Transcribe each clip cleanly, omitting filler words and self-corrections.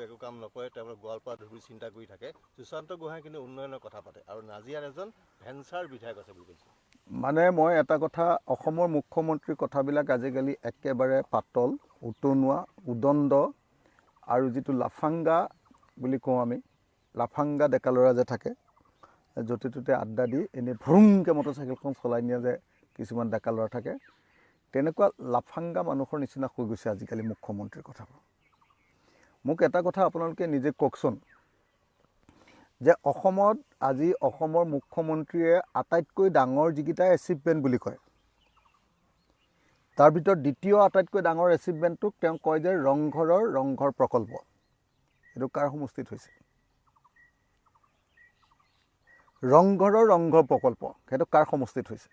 একো কাম নকৰে, তেওঁলোকে গোৱালপাৰা ধুবুৰী চিন্তা কৰি থাকে। সুশান্ত গোহাঁই কিন্তু উন্নয়নৰ কথা পাতে আৰু নাজিয়াৰ এজন ভেঞ্চাৰ বিধায়ক আছে বুলি কৈছে। মানে মই এটা কথা, অসমৰ মুখ্যমন্ত্ৰীৰ কথাবিলাক আজিকালি একেবাৰে পাতল, উতনুৱা, উদণ্ড আৰু যিটো লাফাংগা বুলি কওঁ আমি, লাফাংগা ডেকা ল'ৰা যে থাকে, য'তে ত'তে আড্ডা দি এনেই ভ্ৰুংকৈ মটৰচাইকেলখন চলাই নিয়ে যে কিছুমান ডেকা ল'ৰা থাকে, তেনেকুৱা লাফাংগা মানুহৰ নিচিনা হৈ গৈছে আজিকালি মুখ্যমন্ত্ৰীৰ কথাবোৰ। মোক এটা কথা আপোনালোকে নিজে কওকচোন, যে অসমত আজি অসমৰ মুখ্যমন্ত্ৰীয়ে আটাইতকৈ ডাঙৰ যিকেইটা এচিভমেণ্ট বুলি কয়, তাৰ ভিতৰত দ্বিতীয় আটাইতকৈ ডাঙৰ এচিভমেণ্টটোক তেওঁ কয় যে ৰংঘৰ প্ৰকল্প। এইটো কাৰ সমষ্টিত হৈছে? ৰংঘৰ প্ৰকল্প সেইটো কাৰ সমষ্টিত হৈছে?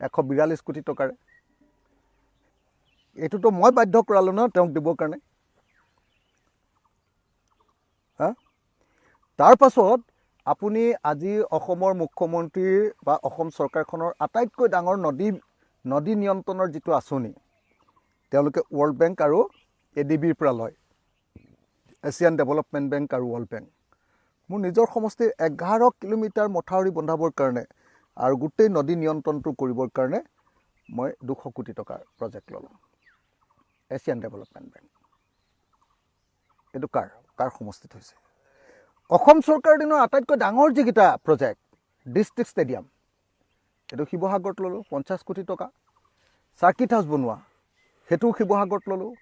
142 কোটি টকাৰে। এইটোতো মই বাধ্য কৰালোঁ ন তেওঁক দিবৰ কাৰণে। তাৰ পাছত আপুনি আজি অসমৰ মুখ্যমন্ত্ৰীৰ বা অসম চৰকাৰখনৰ আটাইতকৈ ডাঙৰ নদী নিয়ন্ত্ৰণৰ যিটো আঁচনি, তেওঁলোকে ৱৰ্ল্ড বেংক আৰু ADBৰ পৰা লয়, এছিয়ান ডেভেলপমেণ্ট বেংক আৰু ৱৰ্ল্ড বেংক। মোৰ নিজৰ সমষ্টিৰ 11 কিলোমিটাৰ মথাউৰি বন্ধাবৰ কাৰণে আৰু গোটেই নদী নিয়ন্ত্ৰণটো কৰিবৰ কাৰণে মই 200 কোটি টকাৰ প্ৰজেক্ট ল'লোঁ, এছিয়ান ডেভেলপমেণ্ট বেংক। এইটো কাৰ সমষ্টিত হৈছে? অসম চৰকাৰৰ দিনৰ আটাইতকৈ ডাঙৰ যিকেইটা প্ৰজেক্ট, ডিষ্ট্ৰিক্ট ষ্টেডিয়াম, এইটো শিৱসাগৰত ল'লোঁ 50 কোটি টকা। চাৰ্কিট হাউচ বনোৱা, সেইটোও শিৱসাগৰত ল'লোঁ।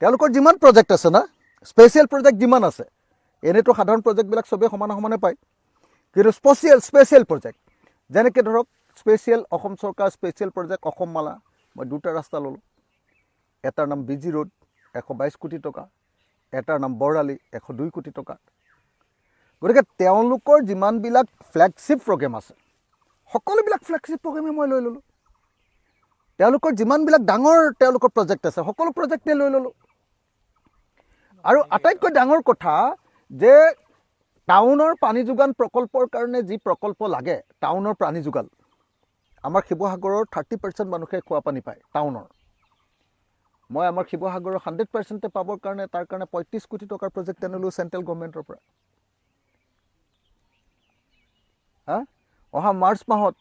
তেওঁলোকৰ যিমান প্ৰজেক্ট আছে না, স্পেচিয়েল প্ৰজেক্ট যিমান আছে, এনেইতো সাধাৰণ প্ৰজেক্টবিলাক চবেই সমানে পায়, কিন্তু স্পেচিয়েল প্ৰজেক্ট যেনেকৈ ধৰক স্পেচিয়েল অসম চৰকাৰ স্পেচিয়েল প্ৰজেক্ট অসম মালা, মই 2টা ৰাস্তা ল'লোঁ। এটাৰ নাম BG ৰোড 122 কোটি টকা, এটাৰ নাম বৰালি 102 কোটি টকা। গতিকে তেওঁলোকৰ যিমানবিলাক ফ্লেগশ্বিপ প্ৰগ্ৰেম আছে, সকলোবিলাক ফ্লেগশ্বিপ প্ৰগ্ৰেমে মই লৈ ল'লোঁ। তেওঁলোকৰ যিমানবিলাক ডাঙৰ তেওঁলোকৰ প্ৰজেক্ট আছে, সকলো প্ৰজেক্টে লৈ ল'লোঁ। আৰু আটাইতকৈ ডাঙৰ কথা যে টাউনৰ পানী যোগান প্ৰকল্পৰ কাৰণে যি প্ৰকল্প লাগে, টাউনৰ পানী যোগান, আমাৰ শিৱসাগৰৰ 30% মানুহে খোৱা পানী পায় টাউনৰ। মই আমাৰ শিৱসাগৰৰ 100% পাবৰ কাৰণে তাৰ কাৰণে 35 কোটি টকাৰ প্ৰজেক্ট আনিলোঁ চেণ্ট্ৰেল গভৰ্ণমেণ্টৰ পৰা। অহা মাৰ্চ মাহত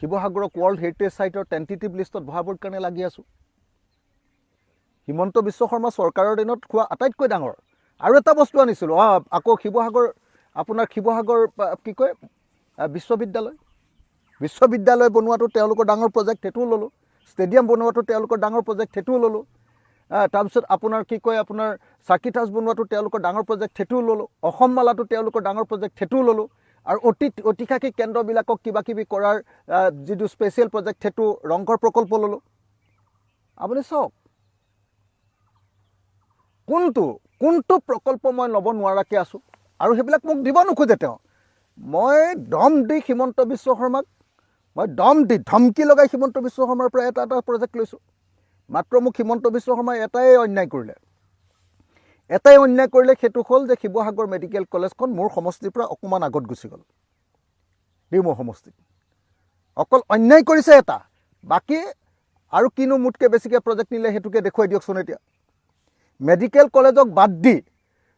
শিৱসাগৰক ৱৰ্ল্ড হেৰিটেজ চাইটৰ টেণ্টেটিভ লিষ্টত ভৰাবৰ কাৰণে লাগি আছোঁ। হিমন্ত বিশ্ব শৰ্মা চৰকাৰৰ দিনত খোৱা আটাইতকৈ ডাঙৰ আৰু এটা বস্তু আনিছিলোঁ, আকৌ শিৱসাগৰ কি কয় বিশ্ববিদ্যালয় বনোৱাটো তেওঁলোকৰ ডাঙৰ প্ৰজেক্ট, সেইটোও ল'লোঁ। ষ্টেডিয়াম বনোৱাটো তেওঁলোকৰ ডাঙৰ প্ৰজেক্ট, সেইটোও ল'লোঁ। তাৰপিছত আপোনাৰ কি কয় আপোনাৰ চাৰ্কিট হাউচ বনোৱাটো তেওঁলোকৰ ডাঙৰ প্ৰজেক্ট, সেইটোও ল'লোঁ। অসম মালাটো তেওঁলোকৰ ডাঙৰ প্ৰজেক্ট, সেইটোও ল'লোঁ। আৰু অতিসাক্ষী কেন্দ্ৰবিলাকক কিবা কিবি কৰাৰ যিটো স্পেচিয়েল প্ৰজেক্ট, সেইটো ৰংঘৰ প্ৰকল্প ল'লোঁ। আপুনি চাওক, কোনটো প্ৰকল্প মই ল'ব নোৱাৰাকৈ আছোঁ, আৰু সেইবিলাক মোক দিব নোখোজে তেওঁ। মই দম দি হিমন্ত বিশ্ব শৰ্মাক, ধমকি লগাই হিমন্ত বিশ্ব শৰ্মাৰ পৰা এটা প্ৰজেক্ট লৈছোঁ। মাত্ৰ মোক হিমন্ত বিশ্ব শৰ্মাই এটাই অন্যায় কৰিলে, সেইটো হ'ল যে শিৱসাগৰ মেডিকেল কলেজখন মোৰ সমষ্টিৰ পৰা অকণমান আগত গুচি গ'ল, ডিমৌ সমষ্টিত। অকল অন্যায় কৰিছে এটা, বাকী আৰু কিনো মোতকৈ বেছিকৈ প্ৰজেক্ট নিলে সেইটোকে দেখুৱাই দিয়কচোন। এতিয়া মেডিকেল কলেজক বাদ দি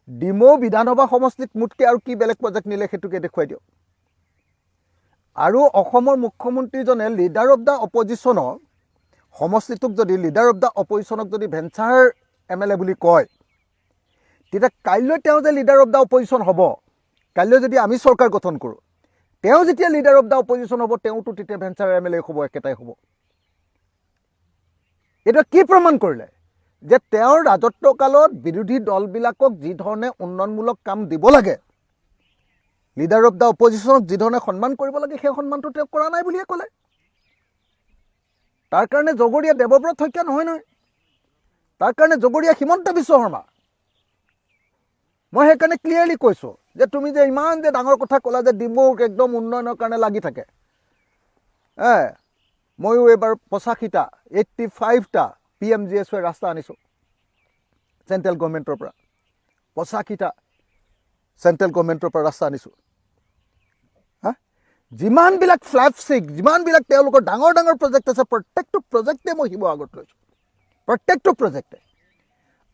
ডিমৌ বিধানসভা সমষ্টিত মোতকৈ আৰু কি বেলেগ প্ৰজেক্ট নিলে সেইটোকে দেখুৱাই দিয়ক। আৰু অসমৰ মুখ্যমন্ত্ৰীজনে লিডাৰ অফ দ্য অপজিশ্যনৰ সমষ্টিটোক যদি যদি ভেঞ্চাৰ MLA বুলি কয়, তেতিয়া কাইলৈ তেওঁ যে লিডাৰ অফ দ্য অপজিশ্যন হ'ব, কাইলৈ যদি আমি চৰকাৰ গঠন কৰোঁ, তেওঁ যেতিয়া লিডাৰ অফ দ্য অপজিশ্যন হ'ব, তেওঁতো তেতিয়া ভেঞ্চাৰ MLA হ'ব, একেটাই হ'ব। এটা কি প্ৰমাণ কৰিলে যে তেওঁৰ ৰাজত্বকালত বিৰোধী দলবিলাকক যি ধৰণে উন্নয়নমূলক কাম দিব লাগে, লিডাৰ অফ দ্য অপজিশ্যনক যি ধৰণে সন্মান কৰিব লাগে, সেই সন্মানটো তেওঁ কৰা নাই বুলিয়ে ক'লে। তাৰ কাৰণে জগৰীয়া দেৱব্ৰত শইকীয়া নহয়, তাৰ কাৰণে জগৰীয়া হিমন্ত বিশ্ব শৰ্মা। মই সেইকাৰণে ক্লিয়াৰলি কৈছোঁ যে তুমি যে ইমান যে ডাঙৰ কথা ক'লা যে ডিমৌক একদম উন্নয়নৰ কাৰণে লাগি থাকে, ময়ো এইবাৰ 85টা PMGSY ৰাস্তা আনিছোঁ চেণ্ট্ৰেল গভৰ্ণমেণ্টৰ পৰা, 85টা চেণ্ট্ৰেল গভৰ্ণমেণ্টৰ পৰা ৰাস্তা আনিছোঁ। যিমানবিলাক ফ্লেগশ্বিপ, যিমানবিলাক তেওঁলোকৰ ডাঙৰ প্ৰজেক্ট আছে, প্ৰত্যেকটো প্ৰজেক্টে মই শিৱসাগৰত লৈছোঁ, প্ৰত্যেকটো প্ৰজেক্টে।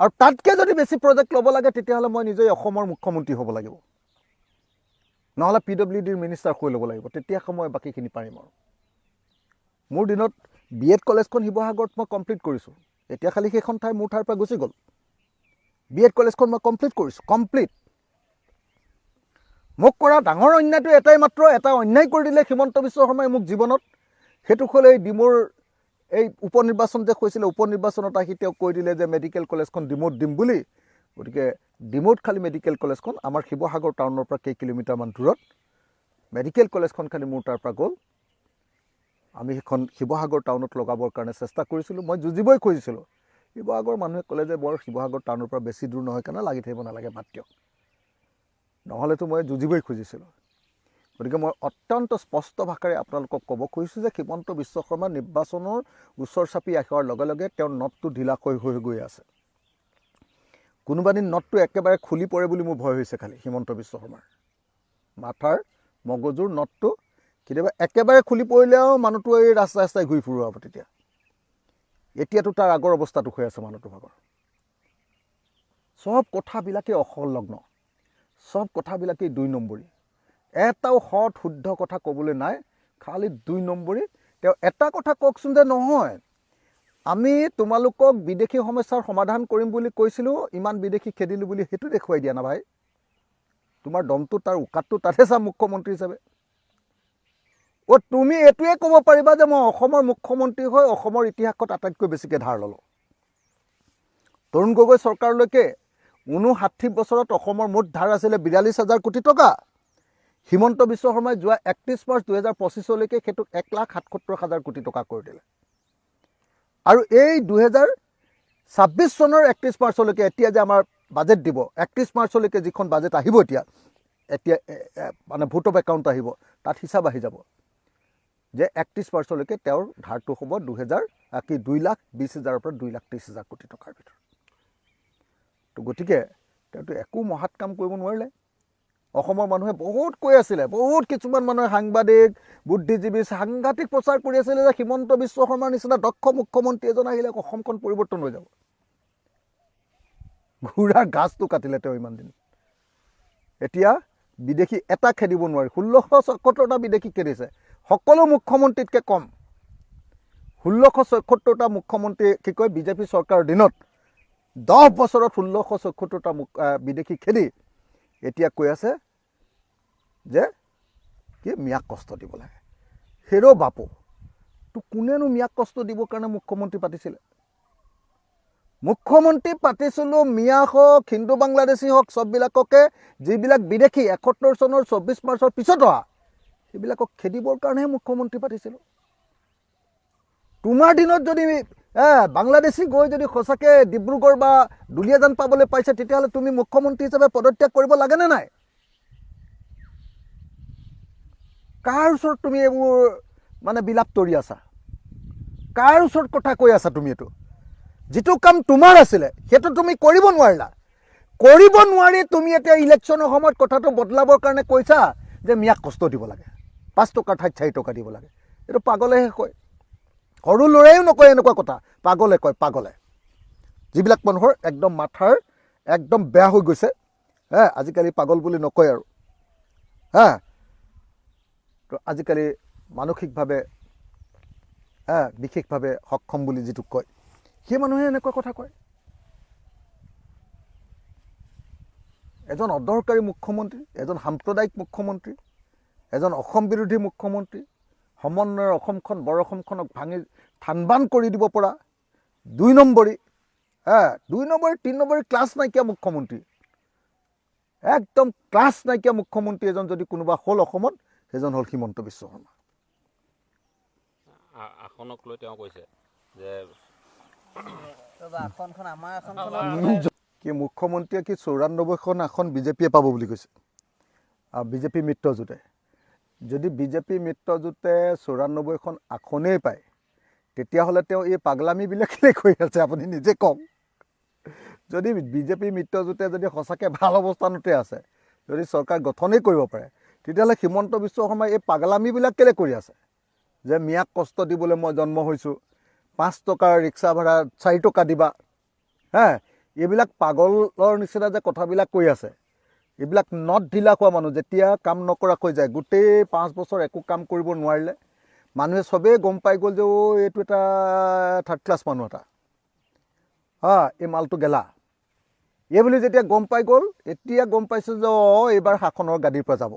আৰু তাতকৈ যদি বেছি প্ৰজেক্ট ল'ব লাগে তেতিয়াহ'লে মই নিজেই অসমৰ মুখ্যমন্ত্ৰী হ'ব লাগিব, নহ'লে PWDৰ মিনিষ্টাৰ হৈ ল'ব লাগিব, তেতিয়াহে মই বাকীখিনি পাৰিম। আৰু মোৰ দিনত B.Ed কলেজখন শিৱসাগৰত মই কমপ্লিট কৰিছোঁ, এতিয়া খালি সেইখন ঠাই মোৰ ঠাইৰ পৰা গুচি গ'ল। B.Ed কলেজখন মই কমপ্লিট কৰিছোঁ, কমপ্লিট। মোক কৰা ডাঙৰ অন্যায়টো এটাই মাত্ৰ, এটা অন্যায় কৰি দিলে হিমন্ত বিশ্ব শৰ্মাই মোক জীৱনত, সেইটো হ'ল এই ডিমৌৰ এই উপনিৰ্বাচন যে হৈছিলে, উপনিৰ্বাচনত আহি তেওঁ কৈ দিলে যে মেডিকেল কলেজখন ডিমৌত দিম বুলি। গতিকে ডিমৌত খালি মেডিকেল কলেজখন, আমাৰ শিৱসাগৰ টাউনৰ পৰা কেই কিলোমিটাৰমান দূৰত মেডিকেল কলেজখন খালি মোৰ তাৰ পৰা গ'ল। আমি সেইখন শিৱসাগৰ টাউনত লগাবৰ কাৰণে চেষ্টা কৰিছিলোঁ, মই যুঁজিবই খুজিছিলোঁ। শিৱসাগৰ মানুহে ক'লে যে বৰ শিৱসাগৰ টাউনৰ পৰা বেছি দূৰ নহয় কাৰণে লাগি থাকিব নালাগে, বাদ দিয়ক, নহ'লেতো মই যুঁজিবই খুজিছিলোঁ। গতিকে মই অত্যন্ত স্পষ্ট ভাষাৰে আপোনালোকক ক'ব খুজিছোঁ যে হিমন্ত বিশ্ব শৰ্মা নিৰ্বাচনৰ ওচৰ চাপি অহাৰ লগে লগে তেওঁৰ নটটো ঢিলা হৈ গৈ আছে। কোনোবা দিন নটটো একেবাৰে খুলি পৰে বুলি মোৰ ভয় হৈছে। খালি হিমন্ত বিশ্ব শৰ্মাৰ মাথাৰ মগজুৰ নটটো কেতিয়াবা একেবাৰে খুলি পৰিলেও মানুহটো এই ৰাস্তাই ৰাস্তাই ঘূৰি ফুৰোঁ হ'ব। তেতিয়া এতিয়াতো তাৰ আগৰ অৱস্থাটো হৈ আছে মানুহটো ভাগৰ। চব কথাবিলাকেই অসংলগ্ন, চব কথাবিলাকেই 2 নম্বৰী, এটাও সৎ শুদ্ধ কথা ক'বলৈ নাই, খালি 2 নম্বৰী। তেওঁ এটা কথা কওকচোন যে নহয় আমি তোমালোকক বিদেশী সমস্যাৰ সমাধান কৰিম বুলি কৈছিলোঁ, ইমান বিদেশী খেদিলোঁ বুলি সেইটো দেখুৱাই দিয়া না ভাই। তোমাৰ দমটো তাৰ উকাতটো তাতহে চা মুখ্যমন্ত্ৰী হিচাপে। তুমি এইটোৱে ক'ব পাৰিবা যে মই অসমৰ মুখ্যমন্ত্ৰী হৈ অসমৰ ইতিহাসত আটাইতকৈ বেছিকৈ ধাৰ ল'লোঁ। তৰুণ গগৈ চৰকাৰলৈকে 59 বছৰত অসমৰ মুঠ ধাৰ আছিলে 42,000 কোটি টকা। হিমন্ত বিশ্ব শৰ্মাই যোৱা 31 মাৰ্চ 2025লৈকে সেইটোক 1,77,000 কোটি টকা কৰি দিলে। আৰু এই 2026 চনৰ 31 মাৰ্চলৈকে এতিয়া যে আমাৰ বাজেট দিব, 31 মাৰ্চলৈকে যিখন বাজেট আহিব এতিয়া মানে ভোট অফ একাউণ্ট আহিব, তাত হিচাপ আহি যাব যে 31 মাৰ্চলৈকে তেওঁৰ ধাৰটো হ'ব 2,20,000 পৰা 2,30,000 কোটি টকাৰ ভিতৰত। তো গতিকে তেওঁতো একো মহাত কাম কৰিব নোৱাৰিলে। অসমৰ মানুহে বহুত কৈ আছিলে, বহুত কিছুমান মানুহে সাংবাদিক বুদ্ধিজীৱী সাংঘাতিক প্ৰচাৰ কৰি আছিলে যে হিমন্ত বিশ্ব শৰ্মাৰ নিচিনা দক্ষ মুখ্যমন্ত্ৰী এজন আহিলে অসমখন পৰিৱৰ্তন হৈ যাব। ঘোঁৰাৰ গাছটো কাটিলে তেওঁ ইমান দিন। এতিয়া বিদেশী এটা খেদিব নোৱাৰি, 1674টা বিদেশী খেদিছে, সকলো মুখ্যমন্ত্ৰীতকৈ কম। 1674টা মুখ্যমন্ত্ৰী কি কয় বিজেপি চৰকাৰৰ দিনত 10 বছৰত 1674টা বিদেশী খেদি এতিয়া কৈ আছে যে কি মিয়াক কষ্ট দিব লাগে। হেৰ' বাপু, তো কোনেনো মিয়াক কষ্ট দিবৰ কাৰণে মুখ্যমন্ত্ৰী পাতিছিলে? মুখ্যমন্ত্ৰী পাতিছিলোঁ মিয়া হওক হিন্দু বাংলাদেশী হওক চববিলাককে, যিবিলাক বিদেশী 71 চনৰ 24 মাৰ্চৰ পিছত অহা সেইবিলাকক খেদিবৰ কাৰণেহে মুখ্যমন্ত্ৰী পাতিছিলোঁ। তোমাৰ দিনত যদি বাংলাদেশী গৈ যদি সঁচাকৈ ডিব্ৰুগড় বা দুলীয়াজান পাবলৈ পাইছে তেতিয়াহ'লে তুমি মুখ্যমন্ত্ৰী হিচাপে পদত্যাগ কৰিব লাগেনে নাই? কাৰ ওচৰত তুমি এইবোৰ মানে বিলাপ তৰি আছা? কাৰ ওচৰত কথা কৈ আছা তুমি? এইটো যিটো কাম তোমাৰ আছিলে সেইটো তুমি কৰিব নোৱাৰিলা। কৰিব নোৱাৰি তুমি এতিয়া ইলেকশ্যনৰ সময়ত কথাটো বদলাবৰ কাৰণে কৈছা যে মিয়াক কষ্ট দিব লাগে, 5 টকাৰ ঠাইত 4 টকা দিব লাগে। এইটো পাগলেহে কয়, সৰু ল'ৰাইও নকয় এনেকুৱা কথা, পাগলে কয়, পাগলে। যিবিলাক মানুহৰ একদম মাথাৰ একদম বেয়া হৈ গৈছে, আজিকালি পাগল বুলি নকয় আৰু, তো আজিকালি মানসিকভাৱে বিশেষভাৱে সক্ষম বুলি যিটো কয়, সেই মানুহে এনেকুৱা কথা কয়। এজন অদৰকাৰী মুখ্যমন্ত্ৰী, এজন সাম্প্ৰদায়িক মুখ্যমন্ত্ৰী, এজন অসম বিৰোধী মুখ্যমন্ত্ৰী, সমন্বয়ৰ অসমখন বৰ অসমখনক ভাঙি থানবান কৰি দিব পৰা 2 নম্বৰী, 2 নম্বৰী 3 নম্বৰী ক্লাছ নাইকিয়া মুখ্যমন্ত্ৰী, একদম ক্লাছ নাইকিয়া মুখ্যমন্ত্ৰী এজন যদি কোনোবা হ'ল অসমত, সেইজন হ'ল হিমন্ত বিশ্ব শৰ্মা। আসনক লৈ তেওঁ কৈছে যে কি মুখ্যমন্ত্ৰীয়ে কি 94খন আসন বিজেপিয়ে পাব বুলি কৈছে, বিজেপি মিত্ৰজোঁটে। যদি বিজেপি মিত্ৰজোঁটে 94খন আসনেই পায় তেতিয়াহ'লে তেওঁ এই পাগলামিবিলাক কেলৈ কৰি আছে আপুনি নিজে কওক। যদি বিজেপি মিত্ৰজোঁটে যদি সঁচাকৈ ভাল অৱস্থানতে আছে, যদি চৰকাৰ গঠনেই কৰিব পাৰে, তেতিয়াহ'লে হিমন্ত বিশ্ব শৰ্মাই এই পাগলামিবিলাক কেলৈ কৰি আছে? যে মিয়াক কষ্ট দিবলৈ মই জন্ম হৈছোঁ, 5 টকাৰ ৰিক্সা ভাড়া 4 টকা দিবা, এইবিলাক পাগলৰ নিচিনা যে কথাবিলাক কৈ আছে, এইবিলাক নদ ঢিলা খোৱা মানুহ। যেতিয়া কাম নকৰাকৈ যায়, গোটেই 5 বছৰ একো কাম কৰিব নোৱাৰিলে, মানুহে চবেই গম পাই গ'ল যে এইটো এটা থাৰ্ড ক্লাছ মানুহ এটা, এই মালটো গেলা। এই বুলি যেতিয়া গম পাই গ'ল, এতিয়া গম পাইছে যে এইবাৰ শাসনৰ গাদীৰ পৰা যাব।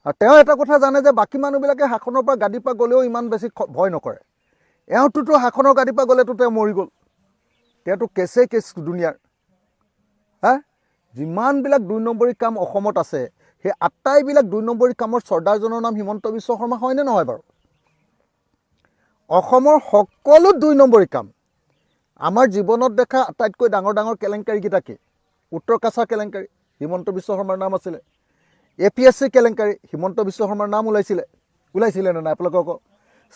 আৰু তেওঁ এটা কথা জানে যে বাকী মানুহবিলাকে শাসনৰ পৰা গাদীৰ পৰা গ'লেও ইমান বেছি ভয় নকৰে। এওঁটোতো শাসনৰ গাদীৰ পৰা গ'লেতো তেওঁ মৰি গ'ল, তেওঁতো কেছ দুনিয়াৰ। যিমানবিলাক 2 নম্বৰী কাম অসমত আছে, সেই আটাইবিলাক 2 নম্বৰী কামৰ চৰ্দাৰজনৰ নাম হিমন্ত বিশ্ব শৰ্মা হয়নে নহয় বাৰু? অসমৰ সকলো 2 নম্বৰী কাম, আমাৰ জীৱনত দেখা আটাইতকৈ ডাঙৰ ডাঙৰ কেলেংকাৰীকেইটা কি? উত্তৰ কাছাৰ কেলেংকাৰী, হিমন্ত বিশ্ব শৰ্মাৰ নাম আছিলে। APSC কেলেংকাৰী, হিমন্ত বিশ্ব শৰ্মাৰ নাম ওলাইছিলে নে নাই আপোনালোকক?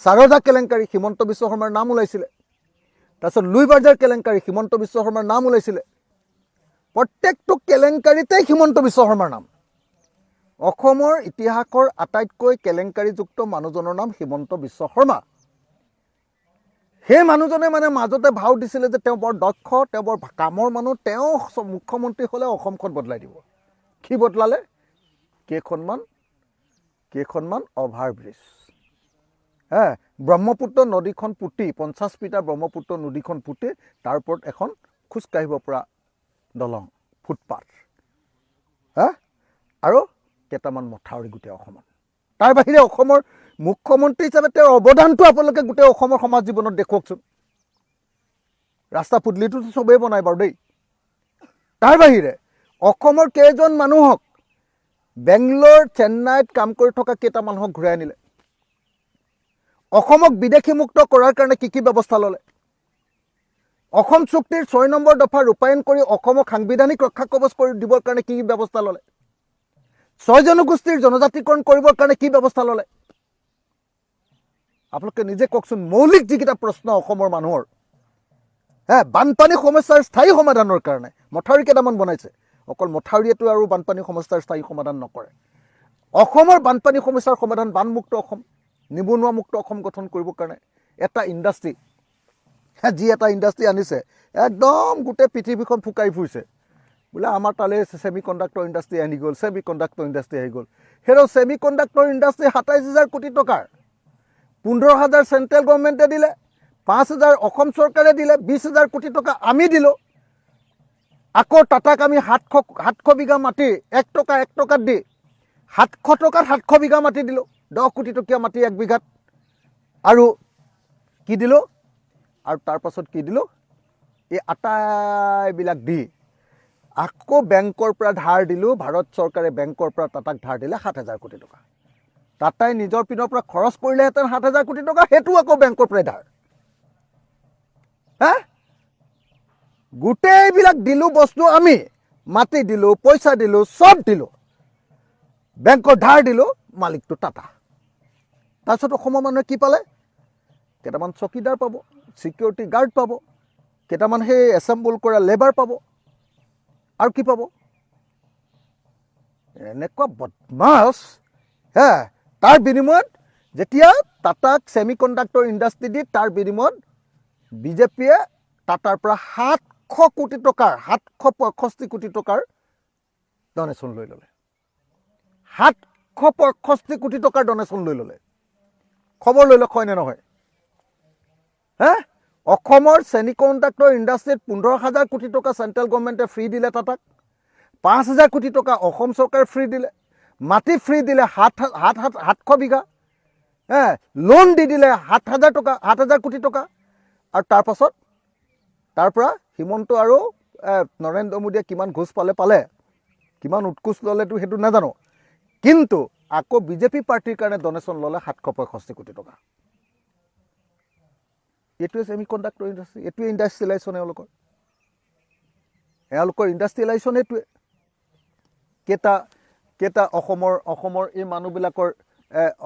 সাৰদা কেলেংকাৰী, হিমন্ত বিশ্ব শৰ্মাৰ নাম ওলাইছিলে। তাৰপিছত লুই বাৰ্জাৰ কেলেংকাৰী, হিমন্ত বিশ্ব শৰ্মাৰ নাম ওলাইছিলে। প্ৰত্যেকটো কেলেংকাৰীতেই হিমন্ত বিশ্ব শৰ্মাৰ নাম। অসমৰ ইতিহাসৰ আটাইতকৈ কেলেংকাৰীযুক্ত মানুহজনৰ নাম হিমন্ত বিশ্ব শৰ্মা। সেই মানুহজনে মানে মাজতে ভাও দিছিলে যে তেওঁ বৰ দক্ষ, তেওঁ বৰ কামৰ মানুহ, তেওঁ মুখ্যমন্ত্ৰী হ'লে অসমখন বদলাই দিব। কি বদলালে? কেইখনমান অভাৰব্ৰিজ। ব্ৰহ্মপুত্ৰ নদীখন পুতি, 50 মিটাৰ ব্ৰহ্মপুত্ৰ নদীখন পুতি তাৰ ওপৰত এখন খোজকাঢ়িব পৰা দলং, ফুটপাথ, আৰু কেইটামান মথাউৰি গোটেই অসমত। তাৰ বাহিৰে অসমৰ মুখ্যমন্ত্ৰী হিচাপে তেওঁৰ অৱদানটো আপোনালোকে গোটেই অসমৰ সমাজ জীৱনত দেখুৱাওকচোন। ৰাস্তা পদূলিটোতো চবেই বনাই বাৰু দেই। তাৰ বাহিৰে অসমৰ কেইজন মানুহক বেংগলোৰ, চেন্নাইত কাম কৰি থকা কেইটা মানুহক ঘূৰাই আনিলে? অসমক বিদেশীমুক্ত কৰাৰ কাৰণে কি কি ব্যৱস্থা ল'লে? অসম চুক্তিৰ 6 নম্বৰ দফা ৰূপায়ণ কৰি অসমক সাংবিধানিক ৰক্ষা কৱচ কৰি দিবৰ কাৰণে কি ব্যৱস্থা ল'লে? 6 জনগোষ্ঠীৰ জনজাতিকৰণ কৰিবৰ কাৰণে কি ব্যৱস্থা ল'লে? আপোনালোকে নিজে কওকচোন। মৌলিক যিকেইটা প্ৰশ্ন অসমৰ মানুহৰ, বানপানী সমস্যাৰ স্থায়ী সমাধানৰ কাৰণে মথাউৰি কেইটামান বনাইছে। অকল মথাউৰিয়েতো আৰু বানপানী সমস্যাৰ স্থায়ী সমাধান নকৰে। অসমৰ বানপানী সমস্যাৰ সমাধান, বানমুক্ত অসম, নিবনুৱামুক্ত অসম গঠন কৰিবৰ কাৰণে এটা ইণ্ডাষ্ট্ৰী, যি এটা ইণ্ডাষ্ট্ৰী আনিছে, একদম গোটেই পৃথিৱীখন ফুকাই ফুৰিছে। বোলে আমাৰ তালৈ ছেমি কণ্ডাক্টৰ ইণ্ডাষ্ট্ৰী আহি গ'ল, ছেমি কণ্ডাক্টৰ ইণ্ডাষ্ট্ৰী আহি গ'ল। সেইটো ছেমি কণ্ডাক্টৰ ইণ্ডাষ্ট্ৰী 27,000 কোটি টকাৰ, 15,000 চেণ্ট্ৰেল গভৰ্ণমেণ্টে দিলে, 5,000 অসম চৰকাৰে দিলে, 20,000 কোটি টকা আমি দিলোঁ। আকৌ টাটাক আমি 700 বিঘা মাটি 1 টকাত দি 700 টকাত 700 বিঘা মাটি দিলোঁ, 10 কোটি টকীয়া মাটি 1 বিঘাত। আৰু কি দিলোঁ? আৰু তাৰপাছত কি দিলোঁ? এই আটাইবিলাক দি আকৌ বেংকৰ পৰা ধাৰ দিলোঁ। ভাৰত চৰকাৰে বেংকৰ পৰা টাটাক ধাৰ দিলে 7,000 কোটি টকা। টাটাই নিজৰ পিনৰ পৰা খৰচ কৰিলেহেঁতেন 7,000 কোটি টকা, সেইটো আকৌ বেংকৰ পৰাই ধাৰ। গোটেইবিলাক দিলোঁ বস্তু আমি, মাটি দিলোঁ, পইচা দিলোঁ, চব দিলোঁ, বেংকৰ ধাৰ দিলোঁ, মালিকটো টাটা। তাৰপিছত অসমৰ মানুহে কি পালে? কেইটামান চকীদাৰ পাব, ছিকিউৰিটি গাৰ্ড পাব, কেইটামান সেই এছেম্বল কৰা লেবাৰ পাব, আৰু কি পাব? এনেকুৱা বদমাছ। তাৰ বিনিময়ত যেতিয়া টাটাক ছেমি কণ্ডাক্টৰ ইণ্ডাষ্ট্ৰী দি তাৰ বিনিময়ত বিজেপিয়ে টাটাৰ পৰা 700 কোটি টকাৰ 765 কোটি টকাৰ ডনেশ্যন লৈ ল'লে। 765 কোটি টকাৰ ডনেশ্যন লৈ ল'লে। খবৰ লৈ লওক, হয়নে নহয়? অসমৰ ছেমি কণ্ডাক্টৰ ইণ্ডাষ্ট্ৰীত 15,000 কোটি টকা চেণ্ট্ৰেল গভৰ্ণমেণ্টে ফ্ৰী দিলে টাটাক, 5,000 কোটি টকা অসম চৰকাৰে ফ্ৰী দিলে, মাটি ফ্ৰী দিলে 700 বিঘা, লোন দি দিলে 7,000 কোটি টকা। আৰু তাৰপাছত তাৰ পৰা হিমন্ত আৰু নৰেন্দ্ৰ মোদীয়ে কিমান ঘোষ পালে, কিমান উৎকোচ ল'লেতো সেইটো নাজানো, কিন্তু আকৌ বিজেপি পাৰ্টিৰ কাৰণে ডনেশ্যন ল'লে 765 কোটি টকা। এইটোৱে ছেমি কণ্ডাক্টৰ ইণ্ডাষ্ট্ৰী, এইটোৱে ইণ্ডাষ্ট্ৰিয়েলাইজেশ্যন। এওঁলোকৰ ইণ্ডাষ্ট্ৰিয়েলাইজেশ্যন এইটোৱে। কেইটা অসমৰ এই মানুহবিলাকৰ,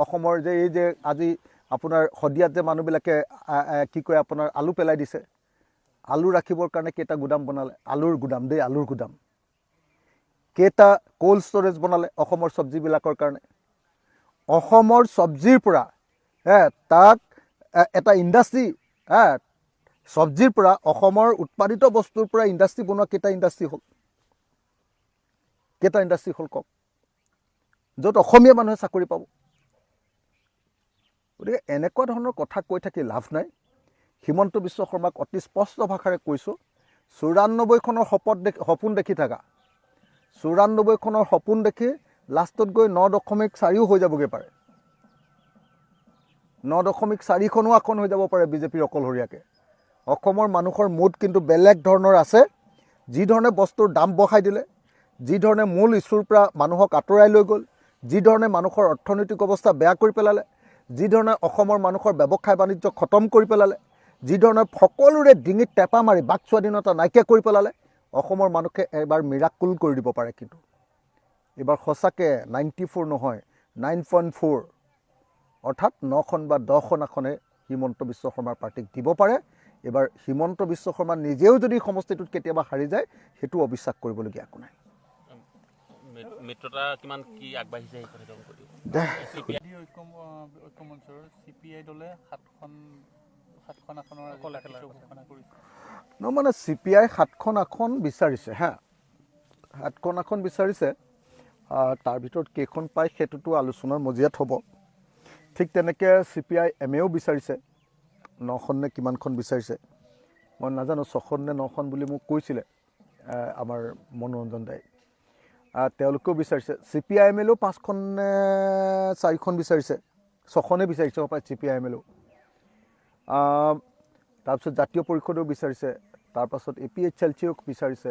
অসমৰ যে এই যে আজি আপোনাৰ শদিয়াত যে মানুহবিলাকে কি কয় আপোনাৰ আলু পেলাই দিছে, আলু ৰাখিবৰ কাৰণে কেইটা গুদাম বনালে, আলুৰ গুদাম। কেইটা কোল্ড ষ্ট'ৰেজ বনালে অসমৰ চব্জিবিলাকৰ কাৰণে। অসমৰ চব্জিৰ পৰা তাক এটা ইণ্ডাষ্ট্ৰী চব্জিৰ পৰা অসমৰ উৎপাদিত বস্তুৰ পৰা ইণ্ডাষ্ট্ৰি বনোৱা কেইটা ইণ্ডাষ্ট্ৰি হ'ল কওক য'ত অসমীয়া মানুহে চাকৰি পাব গতিকে এনেকুৱা ধৰণৰ কথা কৈ থাকি লাভ নাই হিমন্ত বিশ্ব শৰ্মাক অতি স্পষ্ট ভাষাৰে কৈছোঁ 94খনৰ সপোন দেখি থাকা 94খনৰ সপোন দেখি লাষ্টত গৈ 9.4 হৈ যাবগৈ পাৰে 9.4খনো আসন হৈ যাব পাৰে বিজেপিৰ অকলশৰীয়াকৈ অসমৰ মানুহৰ মুড কিন্তু বেলেগ ধৰণৰ আছে যি ধৰণে বস্তুৰ দাম বঢ়াই দিলে যি ধৰণে মূল ইছ্যুৰ পৰা মানুহক আঁতৰাই লৈ গ'ল যি ধৰণে মানুহৰ অৰ্থনৈতিক অৱস্থা বেয়া কৰি পেলালে যি ধৰণে অসমৰ মানুহৰ ব্যৱসায় বাণিজ্য খতম কৰি পেলালে যি ধৰণে সকলোৰে ডিঙিত টেপা মাৰি বাক স্বাধীনতা নাইকিয়া কৰি পেলালে অসমৰ মানুহে এবাৰ মিৰাকুল কৰি দিব পাৰে কিন্তু এবাৰ সঁচাকৈ 94 নহয় 9.4 অৰ্থাৎ 9খন বা 10খন আসনে হিমন্ত বিশ্ব শৰ্মাৰ পাৰ্টিক দিব পাৰে এবাৰ হিমন্ত বিশ্ব শৰ্মা নিজেও যদি সমষ্টিটোত কেতিয়াবা হাৰি যায় সেইটো অবিশ্বাস কৰিবলগীয়া একো নাই মিত্ৰতা কিমান কি আগবাঢ়িছে এই কথাটো ঐক্যমঞ্চৰ CPI দলে 7খন আসনৰ ঘোষণা কৰিছে মানে CPI 7খন আসন বিচাৰিছে হা 7খন আসন বিচাৰিছে তাৰ ভিতৰত কেইখন পায় সেইটোতো আলোচনাৰ মজিয়াত হ'ব ঠিক তেনেকৈ CPI MAও বিচাৰিছে 9খন নে কিমানখন বিচাৰিছে মই নাজানো 6খন নে 9খন বুলি মোক কৈছিলে আমাৰ মনোৰঞ্জন দাই তেওঁলোকেও বিচাৰিছে CPI MLও 5খন নে 4খন বিচাৰিছে 6খনে বিচাৰিছে হপায় CPI MLও তাৰপিছত জাতীয় পৰিষদেও বিচাৰিছে তাৰপাছত APHLCও বিচাৰিছে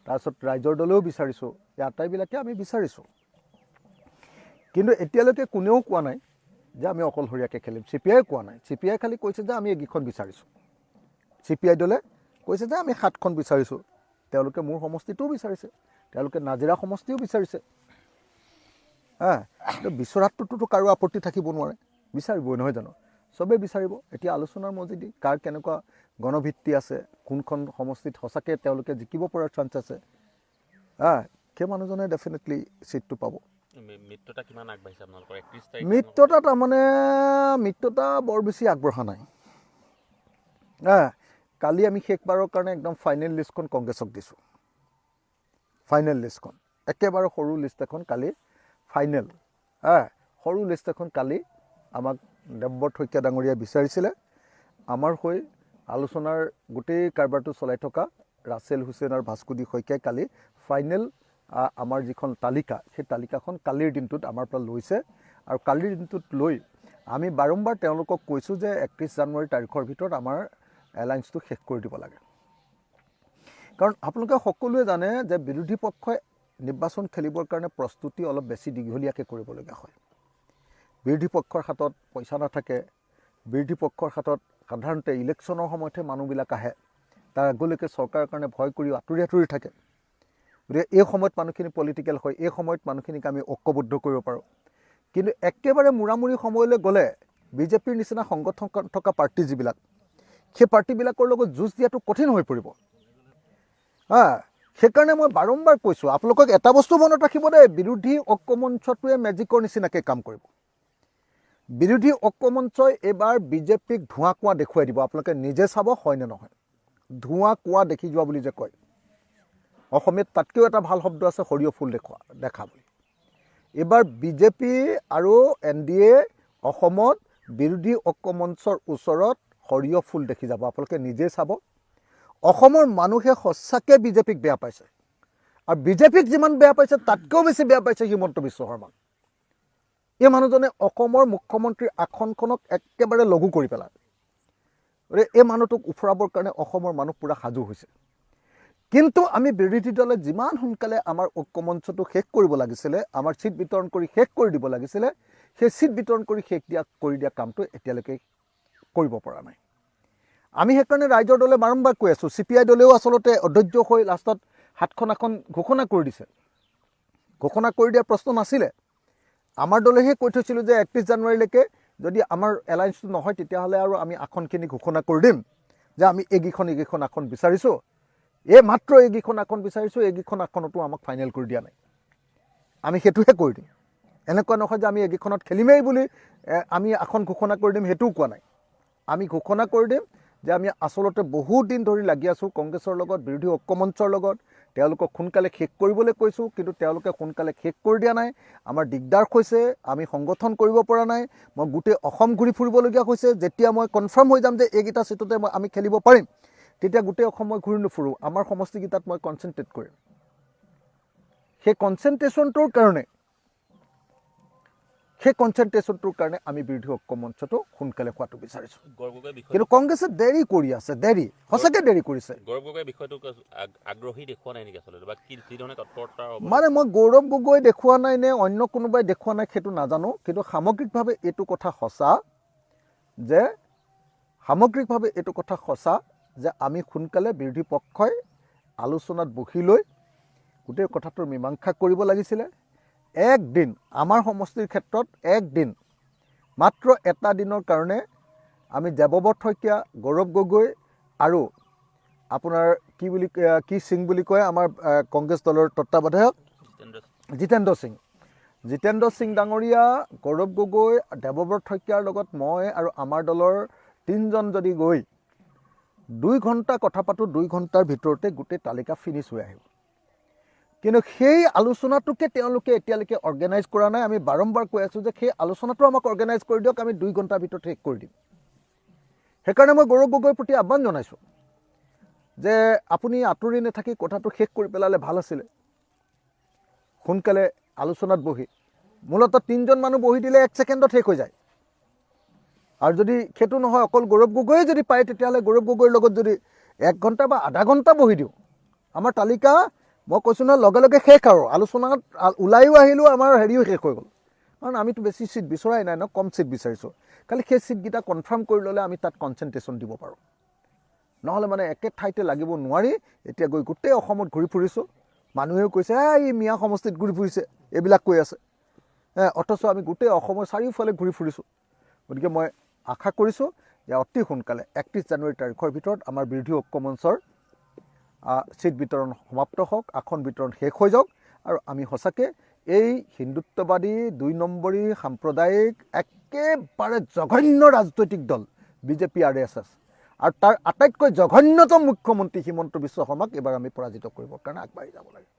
তাৰপিছত ৰাইজৰ দলেও বিচাৰিছোঁ এই আটাইবিলাকে আমি বিচাৰিছোঁ কিন্তু এতিয়ালৈকে কোনেও কোৱা নাই যে আমি অকলশৰীয়াকৈ খেলিম CPI কোৱা নাই CPI খালি কৈছে যে আমি এইকেইখন বিচাৰিছোঁ CPI দলে কৈছে যে আমি 7খন বিচাৰিছোঁ তেওঁলোকে মোৰ সমষ্টিটোও বিচাৰিছে তেওঁলোকে নাজিৰা সমষ্টিও বিচাৰিছে বিচৰাটোতো কাৰো আপত্তি থাকিব নোৱাৰে বিচাৰিবই নহয় জানো চবেই বিচাৰিব এতিয়া আলোচনাৰ মজিদি কাৰ কেনেকুৱা গণভিত্তি আছে কোনখন সমষ্টিত সঁচাকৈ তেওঁলোকে জিকিব পৰাৰ চান্স আছে সেই মানুহজনে ডেফিনেটলি ছিটটো পাব মিত্ৰতা কিমান আগবাঢ়িছে আপোনালোকৰ 31 তাৰিখ মিত্ৰতা তাৰমানে মিত্ৰতা বৰ বেছি আগবঢ়া নাই কালি আমি শেষবাৰৰ কাৰণে একদম ফাইনেল লিষ্টখন কংগ্ৰেছক দিছোঁ ফাইনেল লিষ্টখন একেবাৰে সৰু লিষ্ট এখন কালি ফাইনেল সৰু লিষ্ট এখন কালি আমাক দেৱব্ৰত শইকীয়া ডাঙৰীয়াই বিচাৰিছিলে আমাৰ হৈ আলোচনাৰ গোটেই কাৰবাৰটো চলাই থকা ৰাছেল হুছেইন আৰু ভাস্কুদি শইকীয়াই কালি ফাইনেল আমাৰ যিখন তালিকা সেই তালিকাখন কালিৰ দিনটোত আমাৰ পৰা লৈছে আৰু কালিৰ দিনটোত লৈ আমি বাৰম্বাৰ তেওঁলোকক কৈছোঁ যে 31 জানুৱাৰী তাৰিখৰ ভিতৰত আমাৰ এলায়েন্সটো শেষ কৰি দিব লাগে কাৰণ আপোনালোকে সকলোৱে জানে যে বিৰোধী পক্ষই নিৰ্বাচন খেলিবৰ কাৰণে প্ৰস্তুতি অলপ বেছি দীঘলীয়াকৈ কৰিবলগীয়া হয় বিৰোধী পক্ষৰ হাতত পইচা নাথাকে বিৰোধী পক্ষৰ হাতত সাধাৰণতে ইলেকশ্যনৰ সময়তহে মানুহবিলাক আহে তাৰ আগলৈকে চৰকাৰৰ কাৰণে ভয় কৰি আঁতৰি থাকে গতিকে এই সময়ত মানুহখিনি পলিটিকেল হয় এই সময়ত মানুহখিনিক আমি ঐক্যবদ্ধ কৰিব পাৰোঁ কিন্তু একেবাৰে মূৰামূৰি সময়লৈ গ'লে বিজেপিৰ নিচিনা সংগঠন থকা পাৰ্টি যিবিলাক সেই পাৰ্টিবিলাকৰ লগত যুঁজ দিয়াটো কঠিন হৈ পৰিব সেইকাৰণে মই বাৰম্বাৰ কৈছোঁ আপোনালোকক এটা বস্তু মনত ৰাখিব দেই বিৰোধী ঐক্যমঞ্চটোৱে মেজিকৰ নিচিনাকৈ কাম কৰিব বিৰোধী ঐক্যমঞ্চই এইবাৰ বিজেপিক ধোঁৱা কোৱা দেখুৱাই দিব আপোনালোকে নিজে চাব হয় নে নহয় ধোঁৱা কোৱা দেখি যোৱা বুলি যে কয় অসমীয়াত তাতকৈও এটা ভাল শব্দ আছে সৰিয়হ ফুল দেখা বুলি এইবাৰ বিজেপি আৰু NDA অসমত বিৰোধী ঐক্যমঞ্চৰ ওচৰত সৰিয়হ ফুল দেখি যাব আপোনালোকে নিজে চাব অসমৰ মানুহে সঁচাকৈ বিজেপিক বেয়া পাইছে আৰু বিজেপিক যিমান বেয়া পাইছে তাতকৈও বেছি বেয়া পাইছে হিমন্ত বিশ্ব শৰ্মাক এই মানুহজনে অসমৰ মুখ্যমন্ত্ৰীৰ আসনখনক একেবাৰে লঘু কৰি পেলালে এই মানুহটোক উফৰাবৰ কাৰণে অসমৰ মানুহ পুৰা সাজু হৈছে কিন্তু আমি বিৰোধী দলে যিমান সোনকালে আমাৰ ঐক্যমঞ্চটো শেষ কৰিব লাগিছিলে আমাৰ চিট বিতৰণ কৰি শেষ কৰি দিব লাগিছিলে সেই চিট বিতৰণ কৰি কৰি দিয়া কামটো এতিয়ালৈকে কৰিব পৰা নাই আমি সেইকাৰণে ৰাইজৰ দলে বাৰম্বাৰ কৈ আছোঁ CPI দলেও আচলতে অধৈৰ্য হৈ লাষ্টত 7খন আসন ঘোষণা কৰি দিছে ঘোষণা কৰি দিয়াৰ প্ৰশ্ন নাছিলে আমাৰ দলেহে কৈ থৈছিলোঁ যে 31 জানুৱাৰীলৈকে যদি আমাৰ এলায়েন্সটো নহয় তেতিয়াহ'লে আৰু আমি আসনখিনি ঘোষণা কৰি দিম যে আমি এইকেইখন আসন বিচাৰিছোঁ মাত্ৰ এইকেইখন আসন বিচাৰিছোঁ এইকেইখন আসনতো আমাক ফাইনেল কৰি দিয়া নাই আমি সেইটোহে কৰি দিম এনেকুৱা নহয় যে আমি এইকেইখনত খেলিমেই বুলি আমি আসন ঘোষণা কৰি দিম সেইটোও কোৱা নাই আমি ঘোষণা কৰি দিম যে আমি আচলতে বহুত দিন ধৰি লাগি আছোঁ কংগ্ৰেছৰ লগত, বিৰোধী ঐক্যমঞ্চৰ লগত। তেওঁলোকক সোনকালে শেষ কৰিবলৈ কৈছোঁ, কিন্তু তেওঁলোকে সোনকালে শেষ কৰি দিয়া নাই। আমাৰ দিগদাৰ হৈছে, আমি সংগঠন কৰিব পৰা নাই। মই গোটেই অসম ঘূৰি ফুৰিবলগীয়া হৈছে। যেতিয়া মই কনফাৰ্ম হৈ যাম যে এইকেইটা চিটতে আমি খেলিব পাৰিম, তেতিয়া গোটেই অসম মই ঘূৰি নুফুৰোঁ, আমাৰ সমষ্টিকেইটাত মই কনচেনট্ৰেট কৰিম। সেই কনচেনট্ৰেশ্যনটোৰ কাৰণে আমি বিৰোধী ঐক্যমঞ্চটো সোনকালে হোৱাটো বিচাৰিছোঁ। গৌৰৱ গগৈৰ বিষয়টো কিন্তু কংগ্ৰেছে দেৰি কৰি আছে, সঁচাকৈ দেৰি কৰিছে। গৌৰৱ গগৈৰ বিষয়টো আগ্ৰহী দেখুওৱা নাই নেকি আচলতে, বা কি ধৰণে তৎপৰতাৰ মানে মই গৌৰৱ গগৈ দেখুওৱা নাই নে অন্য কোনোবাই দেখুওৱা নাই সেইটো নাজানো, কিন্তু সামগ্ৰিকভাৱে এইটো কথা সঁচা যে আমি সোনকালে বিৰোধী পক্ষই আলোচনাত বহি লৈ গোটেই কথাটোৰ মীমাংসা কৰিব লাগিছিলে। একদিন আমাৰ সমষ্টিৰ ক্ষেত্ৰত মাত্ৰ এটা দিনৰ কাৰণে আমি দেৱব্ৰত শইকীয়া, গৌৰৱ গগৈ আৰু আপোনাৰ কি সিং বুলি কয় আমাৰ কংগ্ৰেছ দলৰ তত্ত্বাৱধায়ক জিতেন্দ্ৰ সিং ডাঙৰীয়া, গৌৰৱ গগৈ, দেৱব্ৰত শইকীয়াৰ লগত মই আৰু আমাৰ দলৰ 3জন যদি গৈ 2 ঘণ্টা কথা পাতোঁ, 2 ঘণ্টাৰ ভিতৰতে গোটেই তালিকা ফিনিছ হৈ আহিব। কিন্তু সেই আলোচনাটোকে তেওঁলোকে এতিয়ালৈকে অৰ্গেনাইজ কৰা নাই। আমি বাৰম্বাৰ কৈ আছোঁ যে সেই আলোচনাটো আমাক অৰ্গেনাইজ কৰি দিয়ক, আমি 2 ঘণ্টাৰ ভিতৰত শেষ কৰি দিম। সেইকাৰণে মই গৌৰৱ গগৈৰ প্ৰতি আহ্বান জনাইছোঁ যে আপুনি আঁতৰি নাথাকি কথাটো শেষ কৰি পেলালে ভাল আছিলে। সোনকালে আলোচনাত বহি মূলতঃ 3জন মানুহ বহি দিলে 1 ছেকেণ্ডত শেষ হৈ যায়। আৰু যদি সেইটো নহয়, অকল গৌৰৱ গগৈয়ে যদি পায়, তেতিয়াহ'লে গৌৰৱ গগৈৰ লগত যদি 1 ঘণ্টা বা আধা ঘণ্টা বহি দিওঁ, আমাৰ তালিকা মই কৈছোঁ নহয় লগে লগে শেষ। আৰু আলোচনাত ওলাইও আহিলোঁ, আমাৰ হেৰিও শেষ হৈ গ'ল। কাৰণ আমিতো বেছি ছিট বিচৰাই নাই ন, কম ছিট বিচাৰিছোঁ। খালি সেই ছিটকেইটা কনফাৰ্ম কৰি ল'লে আমি তাত কনচেনট্ৰেশ্যন দিব পাৰোঁ। নহ'লে মানে একে ঠাইতে লাগিব নোৱাৰি। এতিয়া গৈ গোটেই অসমত ঘূৰি ফুৰিছোঁ, মানুহেও কৈছে এই মিয়া সমষ্টিত ঘূৰি ফুৰিছে, এইবিলাক কৈ আছে। অথচ আমি গোটেই অসমৰ চাৰিওফালে ঘূৰি ফুৰিছোঁ। গতিকে মই আশা কৰিছোঁ যে অতি সোনকালে 31 জানুৱাৰী তাৰিখৰ ভিতৰত আমাৰ বিৰোধী ঐক্যমঞ্চৰ ছিট বিতৰণ সমাপ্ত হওক, আসন বিতৰণ শেষ হৈ যাওক, আৰু আমি সঁচাকৈ এই হিন্দুত্ববাদী 2 নম্বৰী সাম্প্ৰদায়িক একেবাৰে জঘন্য ৰাজনৈতিক দল বিজেপি RSS আৰু তাৰ আটাইতকৈ জঘন্যতম মুখ্যমন্ত্ৰী হিমন্ত বিশ্ব শৰ্মাক এইবাৰ আমি পৰাজিত কৰিবৰ কাৰণে আগবাঢ়ি যাব লাগে।